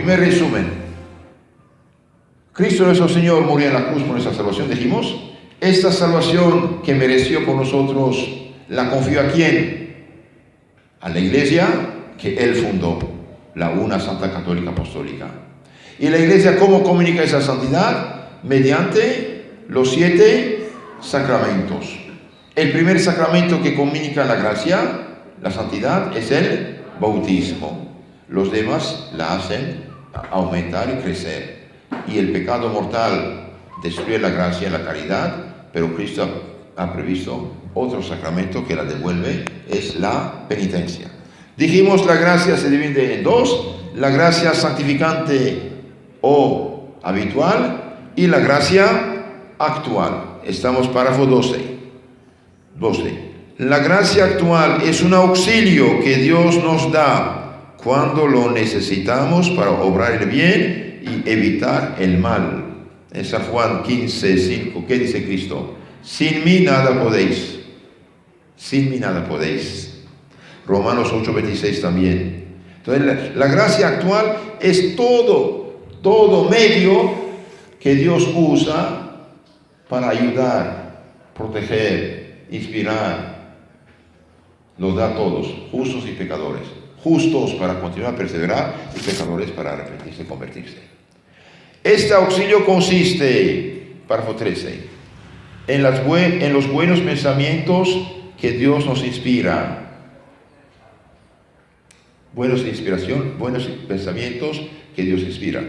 primer resumen. Cristo nuestro Señor murió en la cruz por nuestra salvación, dijimos. Esta salvación que mereció por nosotros, ¿la confió a quién? A la iglesia que Él fundó, la una Santa Católica Apostólica. ¿Y la iglesia cómo comunica esa santidad? Mediante los 7 sacramentos. El primer sacramento que comunica la gracia, la santidad, es el bautismo. Los demás la hacen aumentar y crecer. Y el pecado mortal destruye la gracia y la caridad, pero Cristo ha previsto otro sacramento que la devuelve, es la penitencia. Dijimos la gracia se divide en 2, la gracia santificante o habitual y la gracia actual. Estamos párrafo 12. La gracia actual es un auxilio que Dios nos da cuando lo necesitamos para obrar el bien y evitar el mal. En San Juan 15:5, ¿qué dice Cristo? Sin mí nada podéis. Sin mí nada podéis. Romanos 8:26 también. Entonces la gracia actual es todo medio que Dios usa para ayudar, proteger, inspirar. Los da a todos, justos y pecadores. Justos para continuar a perseverar y pecadores para arrepentirse y convertirse. Este auxilio consiste, párrafo 13, en los buenos pensamientos que Dios nos inspira. Buenos pensamientos que Dios inspira.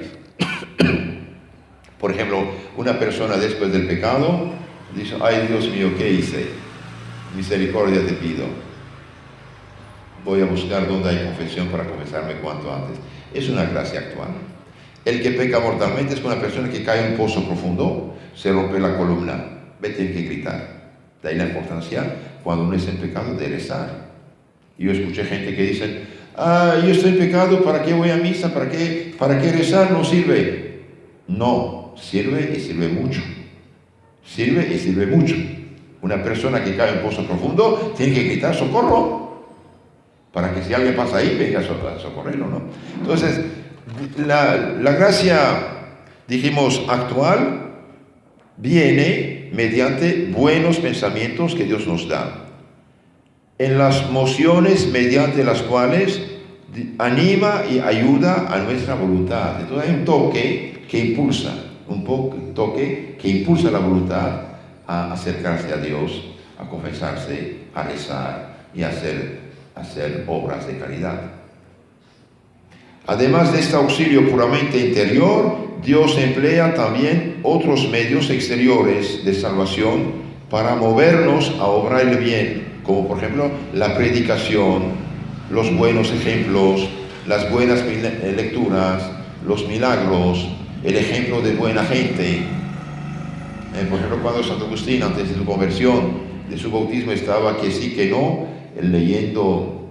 Por ejemplo, una persona después del pecado dice: ay Dios mío, ¿qué hice? Misericordia te pido. Voy a buscar donde hay confesión para confesarme cuanto antes. Es una gracia actual. El que peca mortalmente es una persona que cae en un pozo profundo, se rompe la columna, tiene que gritar. De ahí la importancia, cuando uno está en pecado, de rezar. Yo escuché gente que dice: yo estoy en pecado, ¿para qué voy a misa? ¿Para qué rezar? No sirve. No, sirve y sirve mucho. Sirve y sirve mucho. Una persona que cae en un pozo profundo tiene que gritar socorro, para que si alguien pasa ahí, venga a socorrerlo, ¿no? Entonces, la gracia, dijimos, actual, viene mediante buenos pensamientos que Dios nos da. En las mociones mediante las cuales anima y ayuda a nuestra voluntad. Entonces hay un toque que impulsa, la voluntad a acercarse a Dios, a confesarse, a rezar y a hacer obras de caridad. Además de este auxilio puramente interior, Dios emplea también otros medios exteriores de salvación para movernos a obrar el bien, como por ejemplo la predicación, los buenos ejemplos, las buenas lecturas, los milagros, el ejemplo de buena gente. Por ejemplo, cuando Santo Agustín, antes de su conversión, de su bautismo, estaba que sí, que no, leyendo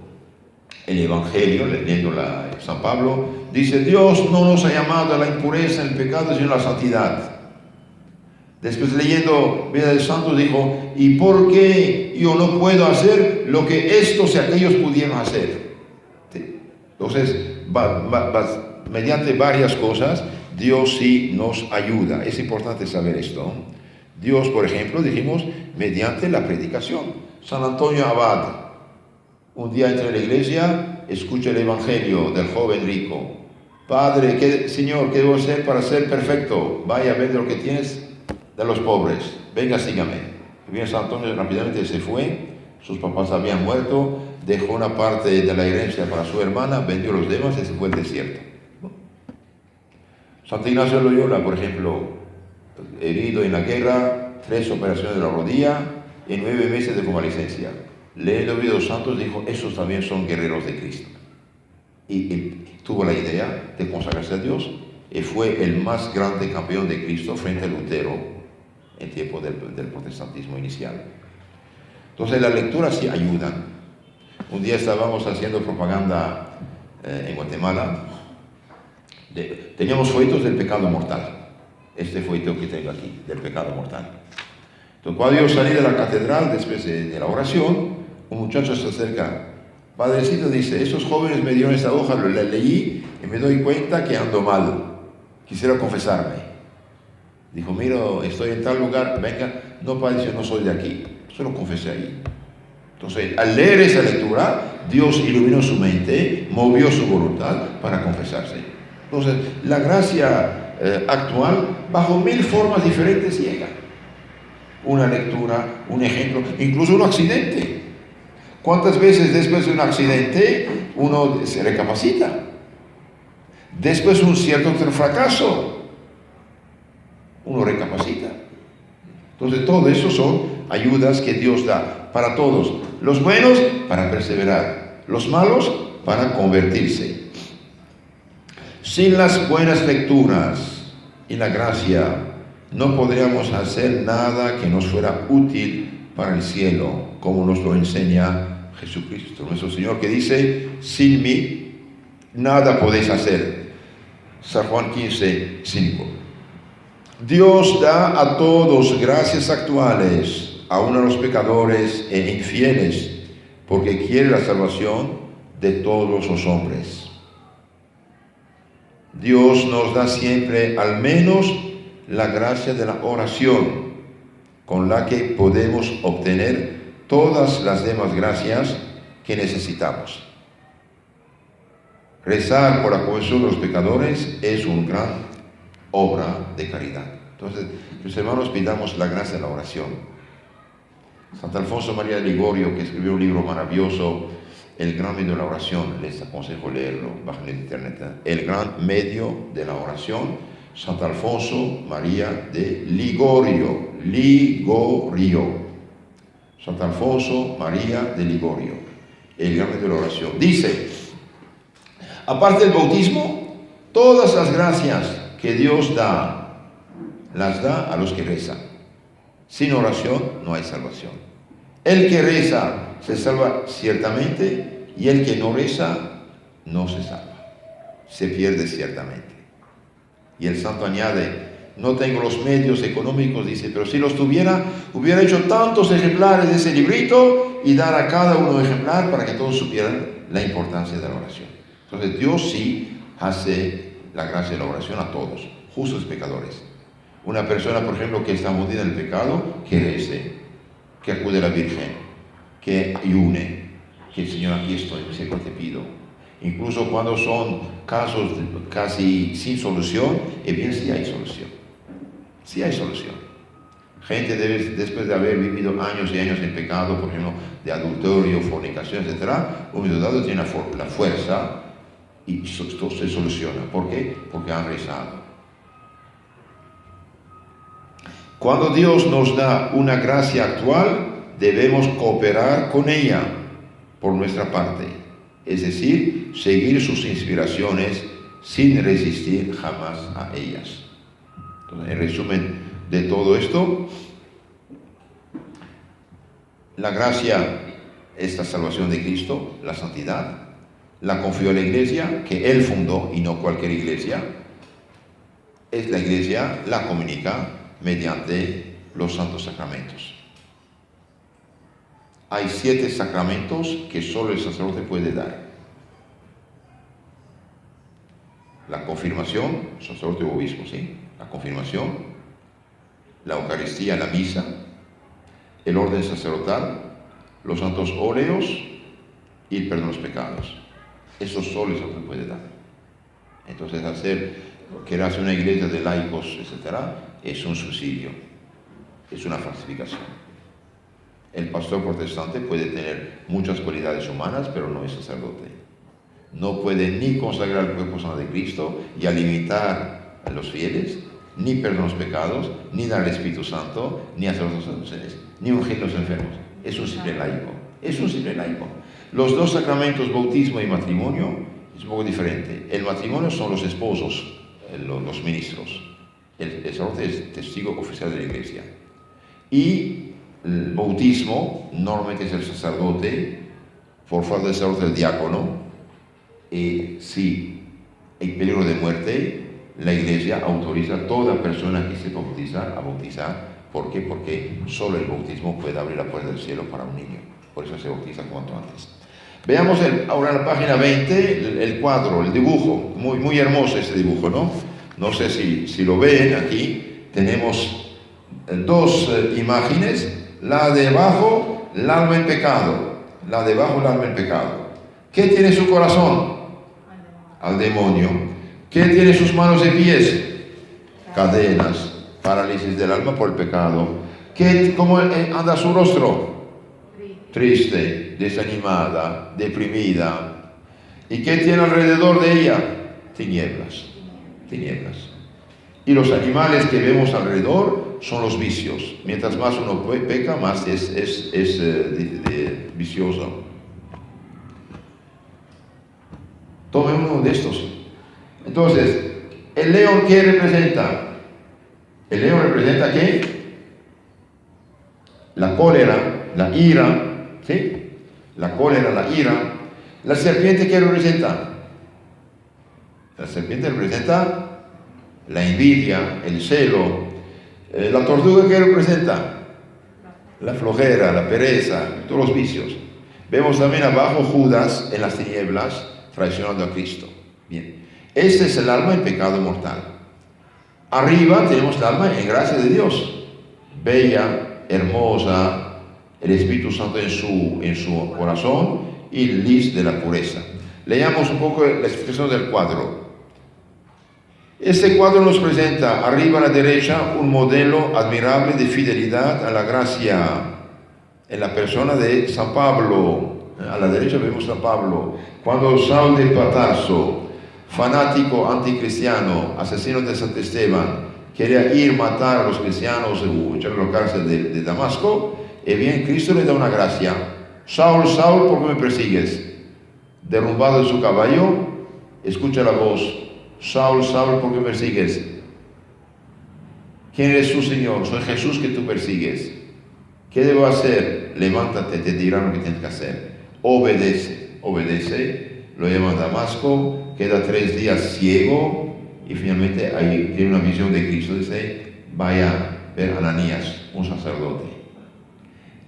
el Evangelio, leyendo San Pablo, dice: Dios no nos ha llamado a la impureza, el pecado, sino a la santidad. Después, leyendo Vida de Santos, dijo: ¿y por qué yo no puedo hacer lo que estos y aquellos pudieron hacer? Entonces, mediante varias cosas, Dios sí nos ayuda. Es importante saber esto. Dios, por ejemplo, dijimos, mediante la predicación. San Antonio Abad, un día entra en la iglesia, escucha el Evangelio del joven rico. Padre, Señor, ¿qué debo hacer para ser perfecto? Vaya, vende lo que tienes de los pobres. Venga, sígame. Y bien, San Antonio rápidamente se fue. Sus papás habían muerto. Dejó una parte de la herencia para su hermana, vendió los demás y se fue al desierto. Santo Ignacio de Loyola, por ejemplo, herido en la guerra, 3 operaciones de la rodilla y 9 meses de convalecencia. Leyendo Vida de los Santos, dijo: esos también son guerreros de Cristo. Y tuvo la idea de consagrarse a Dios y fue el más grande campeón de Cristo frente a Lutero en tiempo del protestantismo inicial. Entonces las lecturas sí ayudan. Un día estábamos haciendo propaganda en Guatemala. Teníamos folletos del pecado mortal. Este folleto que tengo aquí, del pecado mortal. Entonces, cuando yo salí de la catedral, después de la oración, un muchacho se acerca: Padrecito dice, estos jóvenes me dieron esta hoja, la leí y me doy cuenta que ando mal. Quisiera confesarme. Dijo, mira, estoy en tal lugar, venga. No, padre, yo no soy de aquí. Solo confesé ahí. Entonces, al leer esa lectura, Dios iluminó su mente, movió su voluntad para confesarse. Entonces, la gracia actual, bajo 1000 formas diferentes, llega. Una lectura, un ejemplo, incluso un accidente. ¿Cuántas veces después de un accidente uno se recapacita? Después de un cierto fracaso, uno recapacita. Entonces, todo eso son ayudas que Dios da para todos. Los buenos para perseverar, los malos para convertirse. Sin las buenas lecturas y la gracia, no podríamos hacer nada que nos fuera útil para el cielo, como nos lo enseña Jesucristo, nuestro Señor, que dice, sin mí nada podéis hacer. San Juan 15, 5. Dios da a todos gracias actuales, aun a los pecadores e infieles, porque quiere la salvación de todos los hombres. Dios nos da siempre al menos la gracia de la oración, con la que podemos obtener todas las demás gracias que necesitamos. Rezar por la conversión de los pecadores es una gran obra de caridad. Entonces, mis hermanos, pidamos la gracia de la oración. Santo Alfonso María de Ligorio, que escribió un libro maravilloso, El gran medio de la oración, les aconsejo leerlo, bajen en internet. El gran medio de la oración, Santo Alfonso María de Ligorio. Santo Alfonso María de Ligorio, el gran medio de la oración. Dice, aparte del bautismo, todas las gracias que Dios da, las da a los que rezan. Sin oración no hay salvación. El que reza se salva ciertamente, y el que no reza no se salva. Se pierde ciertamente. Y el santo añade, no tengo los medios económicos, dice, pero si los tuviera, hubiera hecho tantos ejemplares de ese librito y dar a cada uno un ejemplar para que todos supieran la importancia de la oración. Entonces Dios sí hace la gracia de la oración a todos, justos y pecadores. Una persona, por ejemplo, que está hundida en el pecado, que rece, que acude a la Virgen, que ayune, que el Señor, aquí estoy, misericordia te pido. Incluso cuando son casos casi sin solución, bien sí hay solución. Sí hay solución. Gente después de haber vivido años y años en pecado, por ejemplo, de adulterio, fornicación, etc., un momento dado tiene la fuerza y esto se soluciona. ¿Por qué? Porque han rezado. Cuando Dios nos da una gracia actual, debemos cooperar con ella por nuestra parte, es decir, seguir sus inspiraciones sin resistir jamás a ellas. Entonces, en resumen de todo esto, la gracia es la salvación de Cristo, la santidad, la confió a la iglesia, que Él fundó y no cualquier iglesia. Es la iglesia, la comunica mediante los santos sacramentos. Hay 7 sacramentos que solo el sacerdote puede dar. La confirmación, sacerdote o obispo, ¿sí? La confirmación, la Eucaristía, la misa, el orden sacerdotal, los santos óleos y el perdón de los pecados. Eso solo el sacerdote puede dar. Entonces, querer hacer una iglesia de laicos, etc., es un suicidio, es una falsificación. El pastor protestante puede tener muchas cualidades humanas, pero no es sacerdote. No puede ni consagrar el cuerpo santo de Cristo y alimentar a los fieles, ni perdonar los pecados, ni dar el Espíritu Santo, ni hacer los sacerdotes, ni ungir los enfermos. Es un simple laico. Es un simple laico. Los 2 sacramentos, bautismo y matrimonio, es un poco diferente. El matrimonio son los esposos, los ministros. El sacerdote es testigo oficial de la iglesia. Y el bautismo normalmente es el sacerdote, por falta de sacerdote el diácono, y si hay peligro de muerte, la iglesia autoriza a toda persona que se bautiza a bautizar. ¿Por qué? Porque solo el bautismo puede abrir la puerta del cielo para un niño. Por eso se bautiza cuanto antes. Veamos ahora en la página 20 el cuadro, el dibujo. Muy, muy hermoso este dibujo, ¿no? No sé si lo ven aquí. Tenemos dos imágenes. La de abajo, el alma en pecado. La de abajo, el alma en pecado. ¿Qué tiene su corazón? Al demonio. ¿Qué tiene sus manos y pies? Cadenas, parálisis del alma por el pecado. ¿Cómo anda su rostro? Triste, desanimada, deprimida. ¿Y qué tiene alrededor de ella? Tinieblas, tinieblas. Y los animales que vemos alrededor son los vicios. Mientras más uno peca, más es vicioso. Tome uno de estos. Entonces, ¿el león qué representa? ¿El león representa qué? La cólera, la ira, ¿sí? La cólera, la ira. ¿La serpiente qué representa? La serpiente representa la envidia, el celo. ¿La tortuga qué representa? La flojera, la pereza, todos los vicios. Vemos también abajo Judas en las tinieblas, traicionando a Cristo. Bien, este es el alma en pecado mortal. Arriba tenemos el alma en gracia de Dios, bella, hermosa, el Espíritu Santo en su corazón y lis de la pureza. Leamos un poco la expresión del cuadro. Este cuadro nos presenta arriba a la derecha un modelo admirable de fidelidad a la gracia en la persona de San Pablo. A la derecha vemos San Pablo. Cuando Saúl de Tarso, fanático anticristiano, asesino de Santo Esteban, quería ir a matar a los cristianos o echarlo a la cárcel de Damasco, y bien Cristo le da una gracia. Saúl, Saúl, ¿por qué me persigues? Derrumbado de su caballo, escucha la voz. Saúl, Saúl, ¿por qué me persigues? ¿Quién eres tú, Señor? Soy Jesús que tú persigues. ¿Qué debo hacer? Levántate, te dirán lo que tienes que hacer. Obedece, obedece. Lo llevan a Damasco, queda 3 días ciego y finalmente ahí tiene una visión de Cristo. Dice, vaya a ver a Ananías, un sacerdote.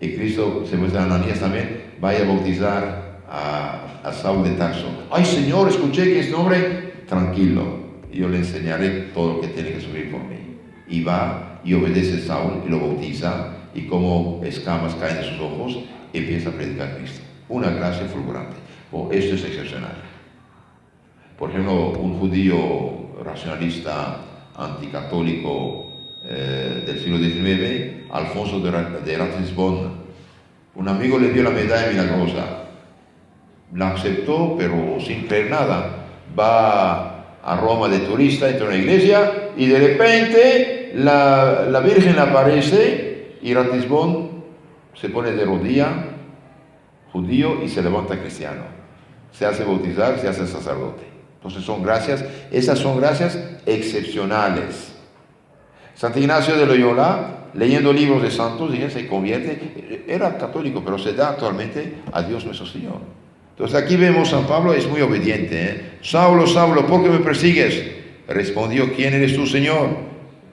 Y Cristo se muestra a Ananías también, vaya a bautizar a Saúl de Tarso. Ay, Señor, escuché que es hombre. Tranquilo, yo le enseñaré todo lo que tiene que sufrir por mí. Y va y obedece a Saúl y lo bautiza, y como escamas caen de sus ojos, empieza a predicar a Cristo. Una gracia fulgurante. Esto es excepcional. Por ejemplo, un judío racionalista anticatólico del siglo XIX, Alfonso de Ratisbonne, un amigo le dio la medalla milagrosa. La aceptó, pero sin creer nada. Va a Roma de turista, entra en una iglesia y de repente la Virgen aparece y Ratisbonne se pone de rodilla, judío, y se levanta cristiano. Se hace bautizar, se hace sacerdote. Entonces son gracias, esas son gracias excepcionales. Santo Ignacio de Loyola, leyendo libros de santos, se convierte, era católico, pero se da actualmente a Dios nuestro Señor. Entonces aquí vemos San Pablo es muy obediente. Saulo, Saulo, ¿por qué me persigues? Respondió, ¿quién eres tú, Señor?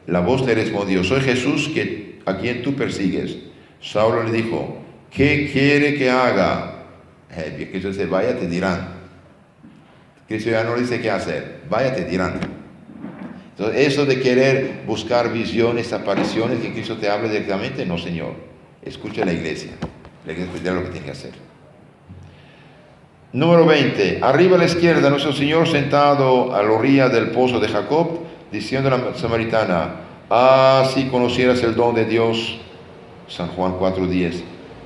La voz le respondió, soy Jesús a quien tú persigues. Saulo le dijo, ¿qué quiere que haga? Cristo dice, vaya, te dirán. Cristo ya no dice qué hacer, vaya, te dirán. Entonces eso de querer buscar visiones, apariciones, que Cristo te hable directamente, no, Señor. Escucha a la iglesia. La iglesia te dirá lo que tiene que hacer. Número 20. Arriba a la izquierda, nuestro Señor sentado a la orilla del pozo de Jacob, diciendo a la samaritana, si conocieras el don de Dios, San Juan 4:10.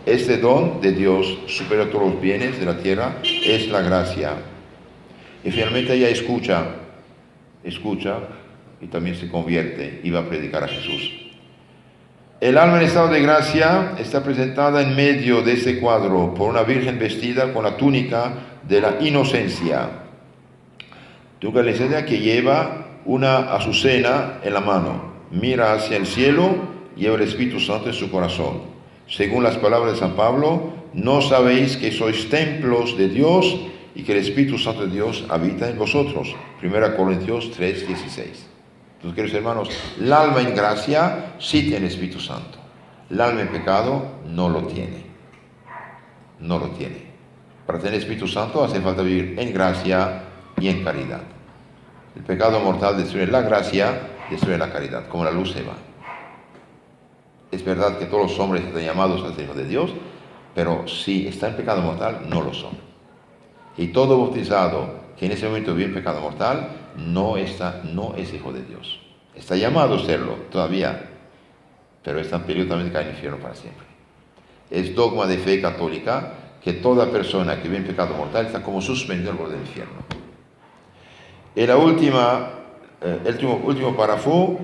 Este don de Dios supera todos los bienes de la tierra, es la gracia. Y finalmente ella escucha y también se convierte y va a predicar a Jesús. El alma en estado de gracia está presentada en medio de este cuadro por una virgen vestida con la túnica de la inocencia. Túnica de la inocencia que lleva una azucena en la mano. Mira hacia el cielo, lleva el Espíritu Santo en su corazón. Según las palabras de San Pablo, ¿no sabéis que sois templos de Dios y que el Espíritu Santo de Dios habita en vosotros? 1 Corintios 3:16. Entonces, queridos hermanos, el alma en gracia sí tiene el Espíritu Santo. El alma en pecado no lo tiene. No lo tiene. Para tener Espíritu Santo hace falta vivir en gracia y en caridad. El pecado mortal destruye la gracia, destruye la caridad, como la luz se va. Es verdad que todos los hombres están llamados a ser hijos de Dios, pero si está en pecado mortal, no lo son. Y todo bautizado que en ese momento vive en pecado mortal, no es hijo de Dios. Está llamado a serlo todavía, pero está en peligro también de caer en el infierno para siempre. Es dogma de fe católica que toda persona que vive en pecado mortal está como suspendido al borde del infierno. En la último párrafo,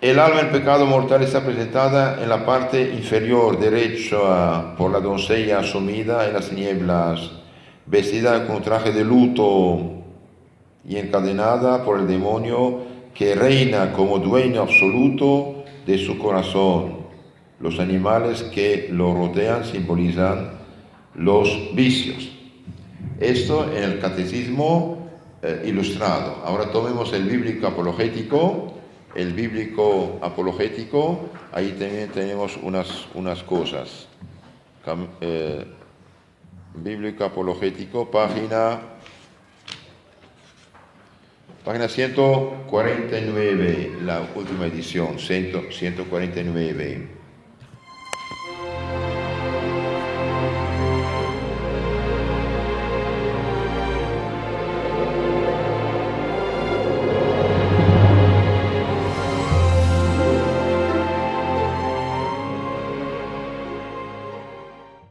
el alma en pecado mortal está presentada en la parte inferior derecha por la doncella sumida en las tinieblas, vestida con traje de luto y encadenada por el demonio que reina como dueño absoluto de su corazón. Los animales que lo rodean simbolizan los vicios. Esto en el catecismo ilustrado. Ahora tomemos el bíblico apologético. El bíblico apologético, ahí también tenemos unas cosas. Bíblico apologético, página 149, la última edición, 149.